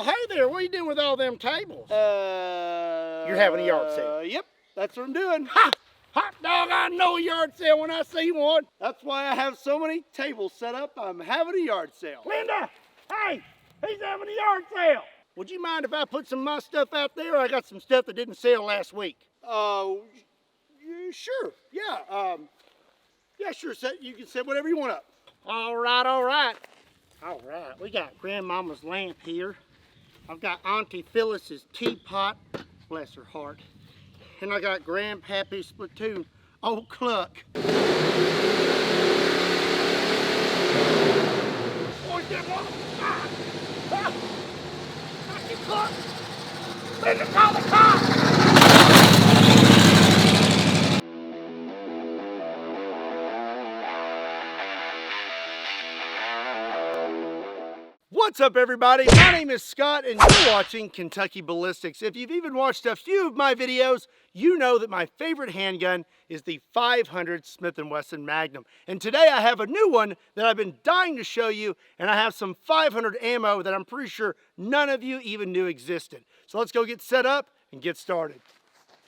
Well, hey there, what are you doing with all them tables? You're having a yard sale. Yep, that's what I'm doing. Ha! Hot dog, I know a yard sale when I see one. That's why I have so many tables set up. I'm having a yard sale. Linda, hey, he's having a yard sale. Would you mind if I put some of my stuff out there? I got some stuff that didn't sell last week. Sure, yeah. Yeah, sure, you can set whatever you want up. All right, all right. All right, we got Grandmama's lamp here. I've got Auntie Phyllis's teapot, bless her heart. And I got Grandpappy's Splatoon, Old Cluck. Boys, get one. Knock your Cluck. Linda, call the cops. What's up, everybody? My name is Scott and you're watching Kentucky Ballistics. If you've even watched a few of my videos, you know that my favorite handgun is the 500 Smith & Wesson Magnum. And today I have a new one that I've been dying to show you, and I have some 500 ammo that I'm pretty sure none of you even knew existed. So let's go get set up and get started.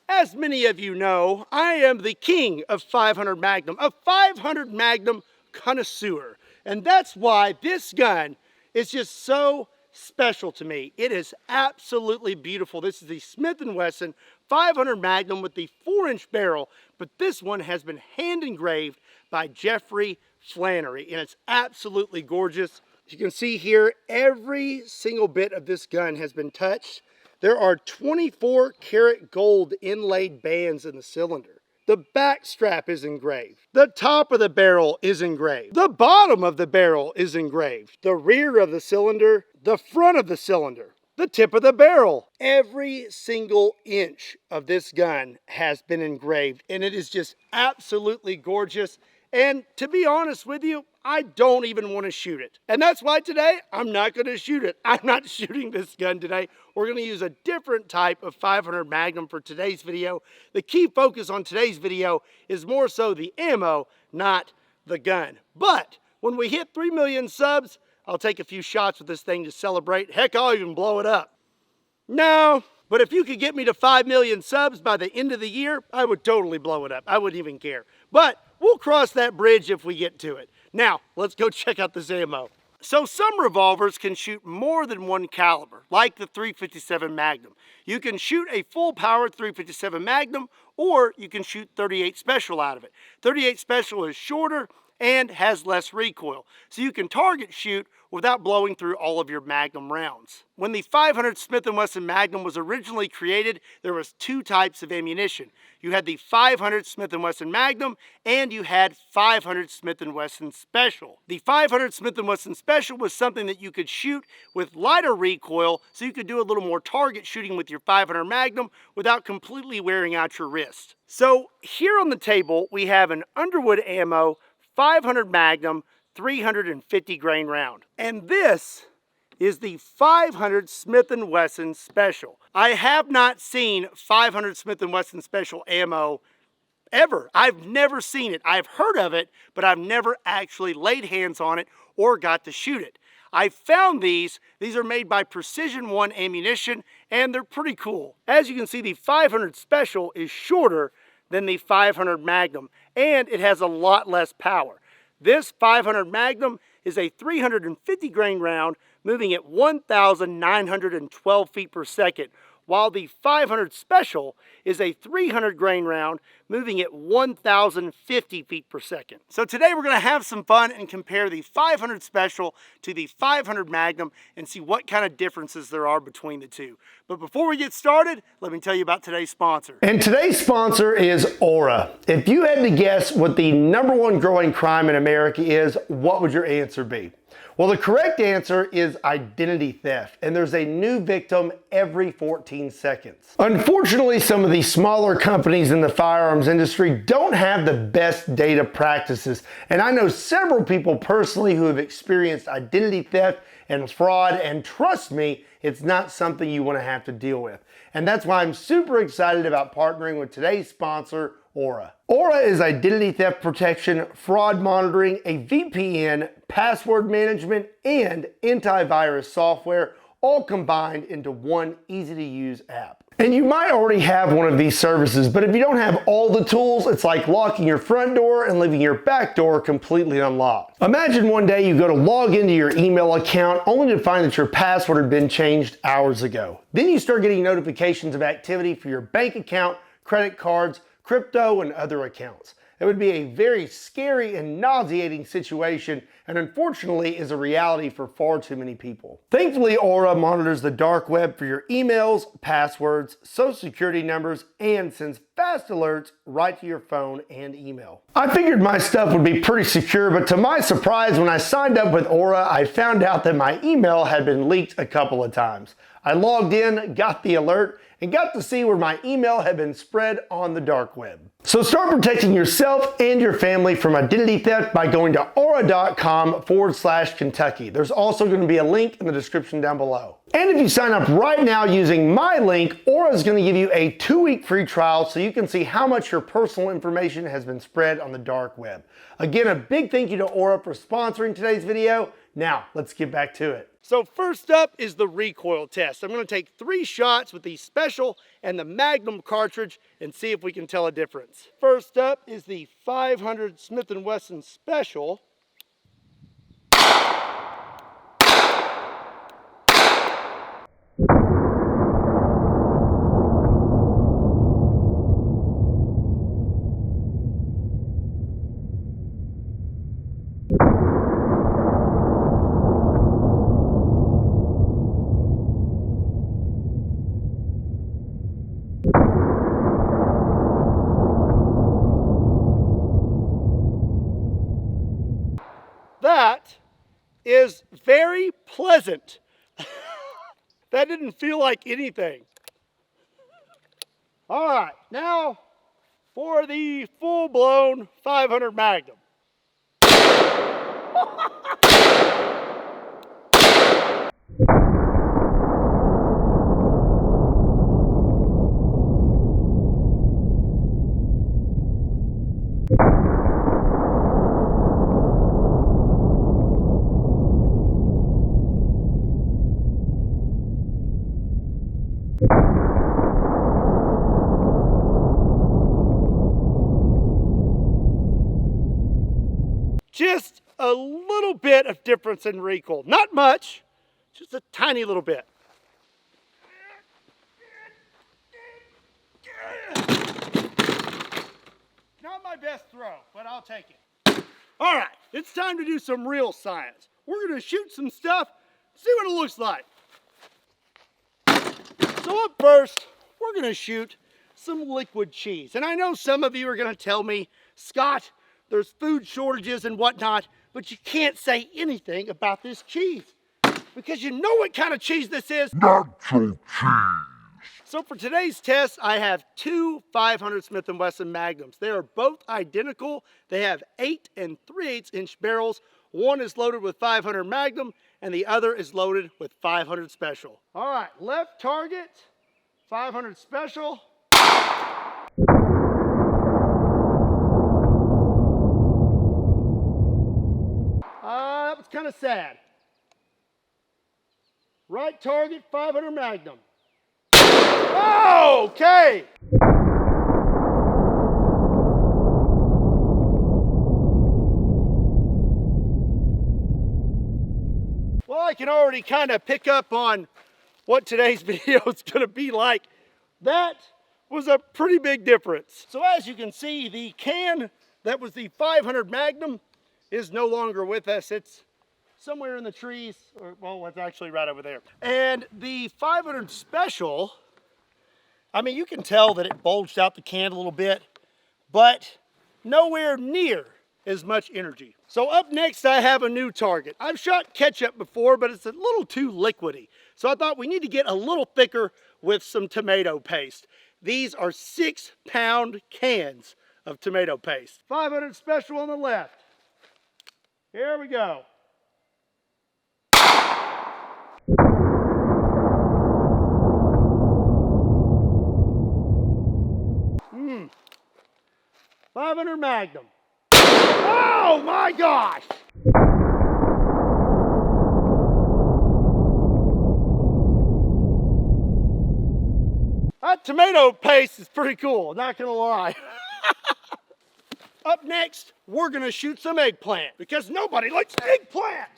As many of you know, I am the king of 500 Magnum, a 500 Magnum connoisseur. And that's why this gun is just so special to me. It is absolutely beautiful. This is the Smith & Wesson 500 Magnum with the 4-inch barrel, but this one has been hand engraved by Jeffrey Flannery, and it's absolutely gorgeous. As you can see here, every single bit of this gun has been touched. There are 24 karat gold inlaid bands in the cylinder. The back strap is engraved. The top of the barrel is engraved. The bottom of the barrel is engraved. The rear of the cylinder, the front of the cylinder, the tip of the barrel. Every single inch of this gun has been engraved, and it is just absolutely gorgeous. And to be honest with you, I don't even want to shoot it. And that's why today, I'm not going to shoot it. I'm not shooting this gun today. We're going to use a different type of 500 Magnum for today's video. The key focus on today's video is more so the ammo, not the gun. But when we hit 3 million subs, I'll take a few shots with this thing to celebrate. Heck, I'll even blow it up. No, but if you could get me to 5 million subs by the end of the year, I would totally blow it up. I wouldn't even care. But we'll cross that bridge if we get to it. Now, let's go check out this ammo. So some revolvers can shoot more than one caliber, like the 357 Magnum. You can shoot a full-powered 357 Magnum, or you can shoot 38 Special out of it. 38 Special is shorter and has less recoil, so you can target shoot without blowing through all of your Magnum rounds. When the 500 Smith & Wesson Magnum was originally created, there was two types of ammunition. You had the 500 Smith & Wesson Magnum, and you had 500 Smith & Wesson Special. The 500 Smith & Wesson Special was something that you could shoot with lighter recoil, so you could do a little more target shooting with your 500 Magnum without completely wearing out your wrist. So here on the table, we have an Underwood ammo 500 Magnum 350 grain round. And this is the 500 Smith & Wesson Special. I have not seen 500 Smith & Wesson Special ammo ever. I've never seen it. I've heard of it, but I've never actually laid hands on it or got to shoot it. I found these. These are made by Precision One Ammunition, and they're pretty cool. As you can see, the 500 Special is shorter than the 500 Magnum, and it has a lot less power. This 500 Magnum is a 350 grain round moving at 1,912 feet per second, while the 500 Special is a 300 grain round moving at 1,050 feet per second. So today we're going to have some fun and compare the 500 Special to the 500 Magnum and see what kind of differences there are between the two. But before we get started, let me tell you about today's sponsor. And today's sponsor is Aura. If you had to guess what the #1 growing crime in America is, what would your answer be? Well, the correct answer is identity theft, and there's a new victim every 14 seconds. Unfortunately, some of the smaller companies in the firearms industry don't have the best data practices, and I know several people personally who have experienced identity theft and fraud, and trust me, it's not something you want to have to deal with. And that's why I'm super excited about partnering with today's sponsor, Aura. Aura is identity theft protection, fraud monitoring, a VPN, password management, and antivirus software, all combined into one easy to use app. And you might already have one of these services, but if you don't have all the tools, it's like locking your front door and leaving your back door completely unlocked. Imagine one day you go to log into your email account only to find that your password had been changed hours ago. Then you start getting notifications of activity for your bank account, credit cards, crypto, and other accounts. It would be a very scary and nauseating situation, and unfortunately is a reality for far too many people. Thankfully, Aura monitors the dark web for your emails, passwords, social security numbers, and sends fast alerts right to your phone and email. I figured my stuff would be pretty secure, but to my surprise, when I signed up with Aura, I found out that my email had been leaked a couple of times. I logged in, got the alert, and got to see where my email had been spread on the dark web. So start protecting yourself and your family from identity theft by going to aura.com/Kentucky. There's also going to be a link in the description down below. And if you sign up right now using my link, Aura is going to give you a 2-week free trial so you can see how much your personal information has been spread on the dark web. Again, a big thank you to Aura for sponsoring today's video. Now, let's get back to it. So first up is the recoil test. I'm going to take 3 shots with the Special and the Magnum cartridge and see if we can tell a difference. First up is the 500 Smith & Wesson Special. That is very pleasant. That didn't feel like anything. All right, now for the full-blown 500 Magnum. Just a little bit of difference in recoil. Not much, just a tiny little bit. Not my best throw, but I'll take it. All right, it's time to do some real science. We're gonna shoot some stuff, see what it looks like. So up first, we're gonna shoot some liquid cheese. And I know some of you are gonna tell me, Scott, there's food shortages and whatnot, but you can't say anything about this cheese because you know what kind of cheese this is. Natural cheese. So for today's test, I have 2 500 Smith & Wesson Magnums. They are both identical. They have 8 3/8 inch barrels. One is loaded with 500 Magnum and the other is loaded with 500 Special. All right, left target, 500 Special. That was kind of sad. Right target, 500 Magnum. Oh, okay. Well, I can already kind of pick up on what today's video is going to be like. That was a pretty big difference. So as you can see, the can that was the 500 Magnum is no longer with us. It's somewhere in the trees, or well, it's actually right over there. And the 500 Special, I mean, you can tell that it bulged out the can a little bit, but nowhere near as much energy. So up next, I have a new target. I've shot ketchup before, but it's a little too liquidy. So I thought we need to get a little thicker with some tomato paste. These are 6-pound cans of tomato paste. 500 Special on the left. Here we go. 500 Magnum. Oh my gosh! That tomato paste is pretty cool, not gonna lie. Up next, we're gonna shoot some eggplant because nobody likes eggplant.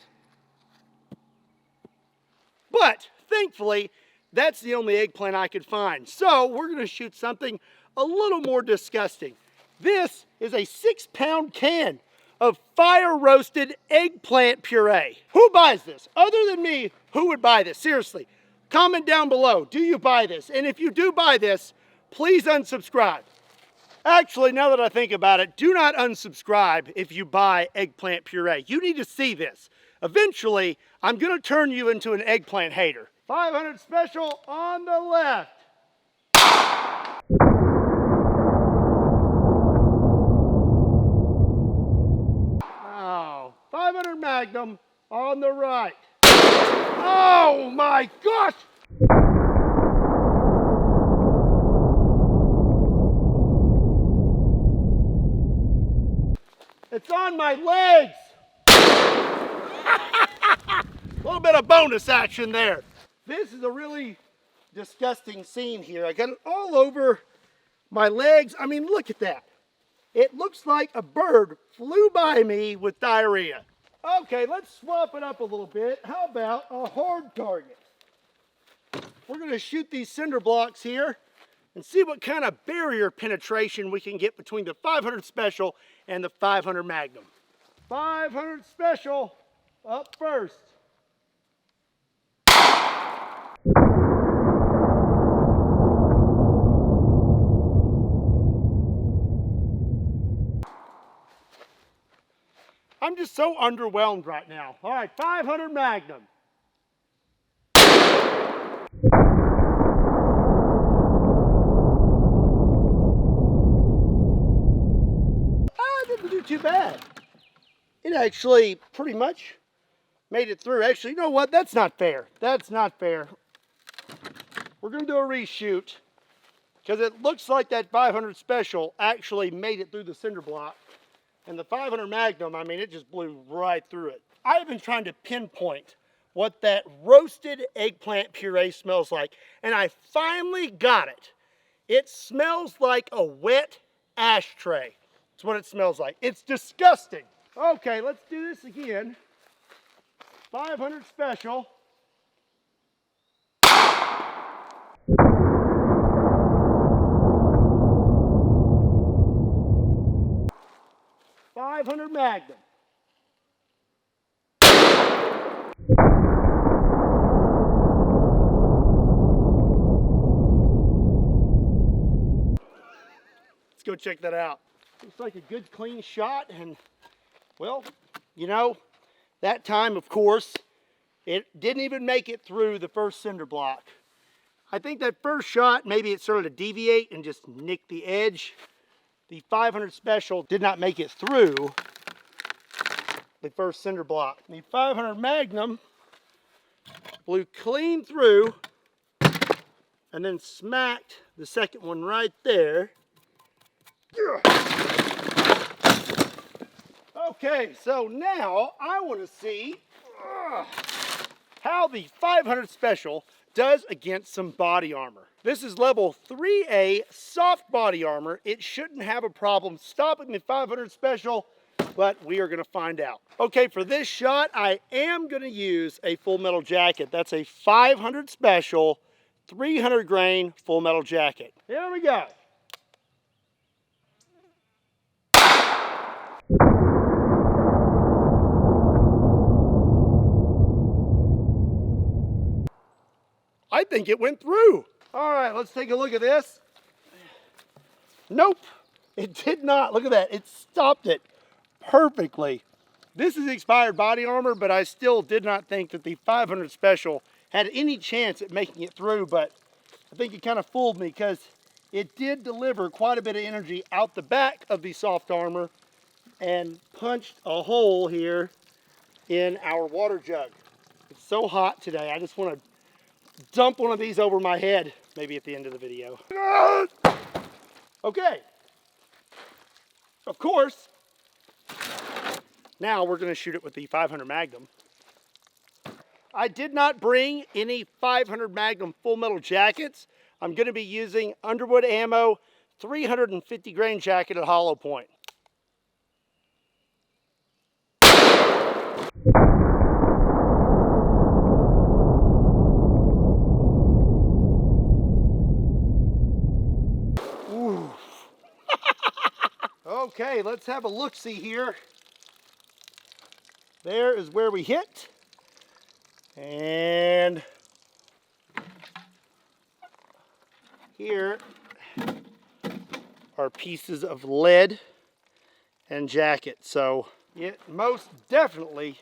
But thankfully, that's the only eggplant I could find. So we're gonna shoot something a little more disgusting. This is a 6-pound can of fire roasted eggplant puree. Who buys this? Other than me, who would buy this? Seriously, comment down below, do you buy this? And if you do buy this, please unsubscribe. Actually, now that I think about it, do not unsubscribe if you buy eggplant puree. You need to see this. Eventually, I'm gonna turn you into an eggplant hater. 500 special on the left. Oh, 500 Magnum on the right. Oh my gosh! It's on my legs! A little bit of bonus action there. This is a really disgusting scene here. I got it all over my legs. I mean, look at that. It looks like a bird flew by me with diarrhea. Okay, let's swap it up a little bit. How about a hard target? We're gonna shoot these cinder blocks here and see what kind of barrier penetration we can get between the 500 Special and the 500 Magnum. 500 Special up first. I'm just so underwhelmed right now. All right, 500 Magnum. Didn't do too bad. It actually pretty much made it through. Actually, you know what? That's not fair. That's not fair. We're going to do a reshoot because it looks like that 500 Special actually made it through the cinder block. And the 500 Magnum, I mean, it just blew right through it. I've been trying to pinpoint what that roasted eggplant puree smells like, and I finally got it. It smells like a wet ashtray. That's what it smells like. It's disgusting. Okay, let's do this again. 500 Special. .500 Magnum. Let's go check that out. Looks like a good clean shot, and well, you know, that time, of course, it didn't even make it through the first cinder block. I think that first shot, maybe it started to deviate and just nick the edge. The 500 Special did not make it through the first cinder block. The 500 Magnum blew clean through and then smacked the second one right there. Okay, so now I want to see how the 500 Special does against some body armor. This is level 3A soft body armor. It shouldn't have a problem stopping the 500 Special, but we are going to find out. Okay, for this shot, I am going to use a full metal jacket. That's a 500 Special, 300 grain full metal jacket. Here we go. I think it went through. All right, let's take a look at this. Nope, it did not. Look at that, it stopped it perfectly. This is expired body armor, but I still did not think that the 500 Special had any chance at making it through, but I think it kind of fooled me because it did deliver quite a bit of energy out the back of the soft armor and punched a hole here in our water jug. It's so hot today, I just want to dump one of these over my head, maybe at the end of the video. Okay, of course, now we're going to shoot it with the 500 Magnum. I did not bring any 500 Magnum full metal jackets. I'm going to be using Underwood ammo, 350 grain jacketed hollow point. Ooh. Okay, let's have a look-see here. There is where we hit. And here are pieces of lead and jacket. So it most definitely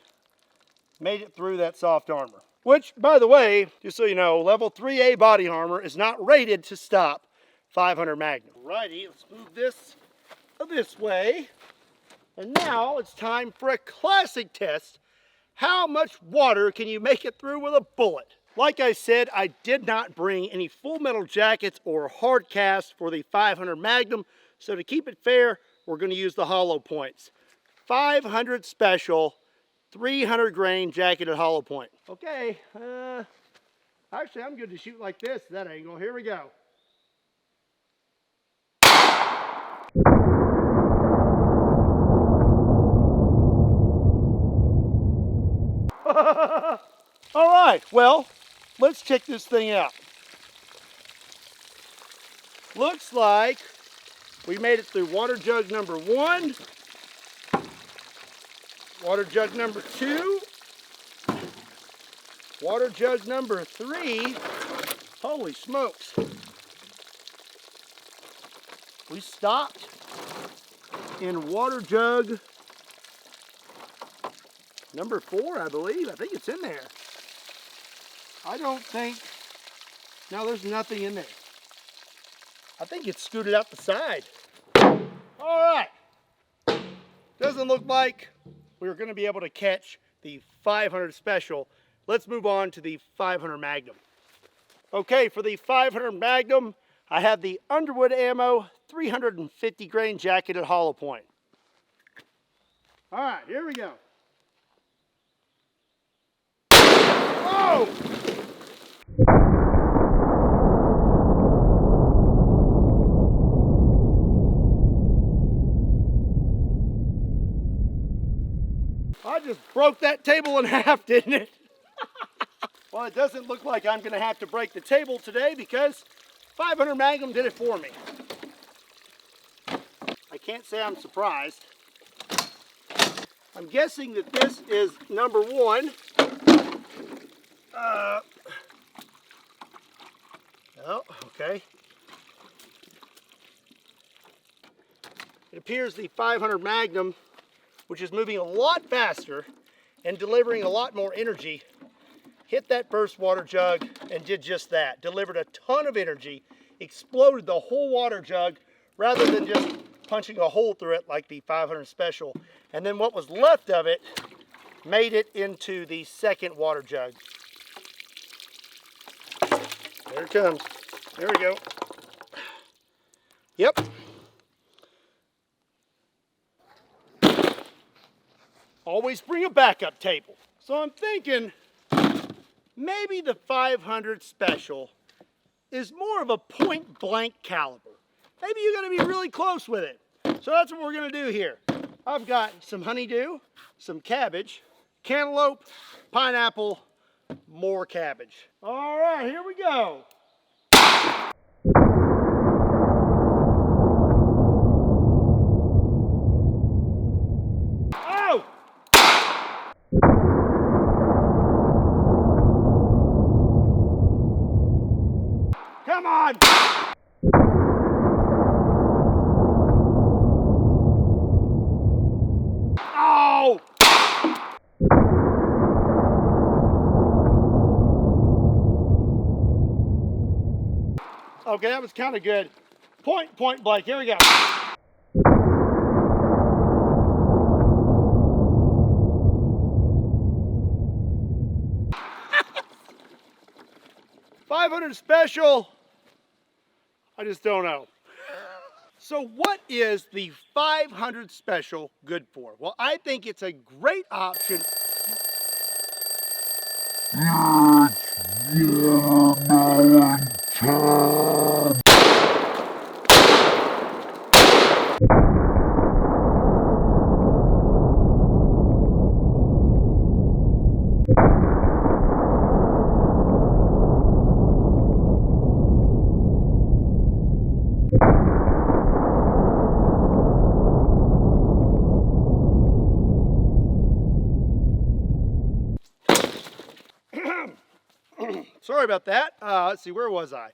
made it through that soft armor. Which, by the way, just so you know, level 3A body armor is not rated to stop 500 Magnum. Alrighty, let's move this way. And now it's time for a classic test. How much water can you make it through with a bullet? Like I said, I did not bring any full metal jackets or hard cast for the 500 Magnum. So to keep it fair, we're going to use the hollow points. 500 special, 300 grain jacketed hollow point. Okay, actually I'm good to shoot like this, that angle. Here we go. All right, well, let's check this thing out. Looks like we made it through water jug number 1, water jug number 2, water jug number 3. Holy smokes. We stopped in water jug number 4, I believe. I think it's in there. I don't think, no, there's nothing in there. I think it's scooted out the side. All right. Doesn't look like we're going to be able to catch the 500 special. Let's move on to the 500 Magnum. Okay, for the 500 Magnum, I have the Underwood ammo, 350 grain jacketed hollow point. All right, here we go. Whoa! I just broke that table in half, didn't it? Well, it doesn't look like I'm going to have to break the table today because 500 Magnum did it for me. I can't say I'm surprised. I'm guessing that this is number 1. Oh, okay. It appears the 500 Magnum, which is moving a lot faster and delivering a lot more energy, hit that first water jug and did just that. Delivered a ton of energy, exploded the whole water jug rather than just punching a hole through it like the 500 Special. And then what was left of it made it into the second water jug. There it comes. There we go. Yep. Always bring a backup table. So I'm thinking maybe the 500 Special is more of a point blank caliber. Maybe you're going to be really close with it. So that's what we're going to do here. I've got some honeydew, some cabbage, cantaloupe, pineapple, more cabbage. All right, here we go. Oh! Come on! Oh! Okay, that was kind of good. Point blank. Here we go. $500 Special. I just don't know. So what is the 500 Special good for? Well, I think it's a great option. It's your Sorry about that. Let's see, where was I?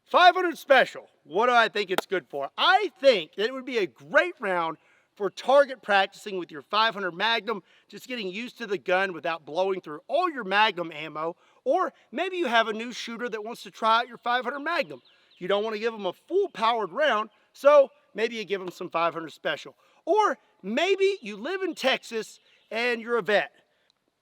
500 special. What do I think it's good for? I think that it would be a great round for target practicing with your 500 Magnum, just getting used to the gun without blowing through all your Magnum ammo. Or maybe you have a new shooter that wants to try out your 500 Magnum. You don't want to give them a full powered round, so maybe you give them some 500 special. Or maybe you live in Texas and you're a vet.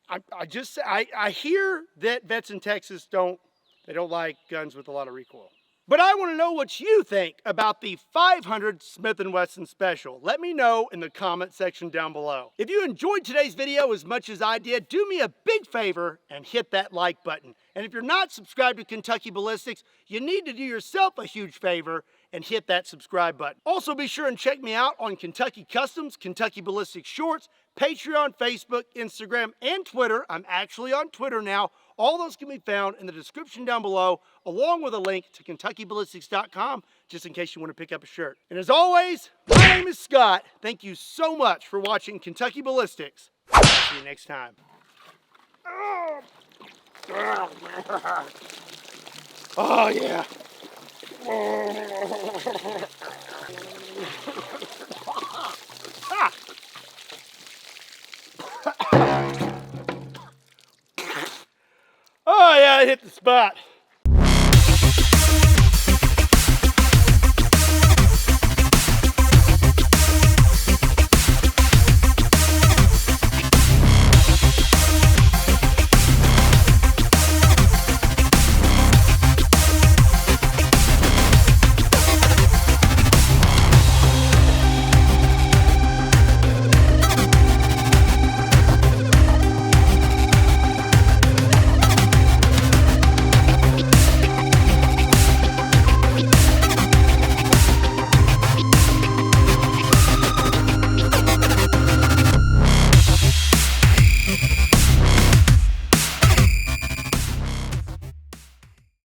I hear that vets in Texas don't like guns with a lot of recoil. But I want to know what you think about the 500 Smith & Wesson Special. Let me know in the comment section down below. If you enjoyed today's video as much as I did, do me a big favor and hit that like button. And if you're not subscribed to Kentucky Ballistics, you need to do yourself a huge favor and hit that subscribe button. Also be sure and check me out on Kentucky Customs, Kentucky Ballistics Shorts, Patreon, Facebook, Instagram, and Twitter. I'm actually on Twitter now. All those can be found in the description down below, along with a link to KentuckyBallistics.com, just in case you want to pick up a shirt. And as always, my name is Scott. Thank you so much for watching Kentucky Ballistics. See you next time. Oh, yeah. Oh, yeah, I hit the spot.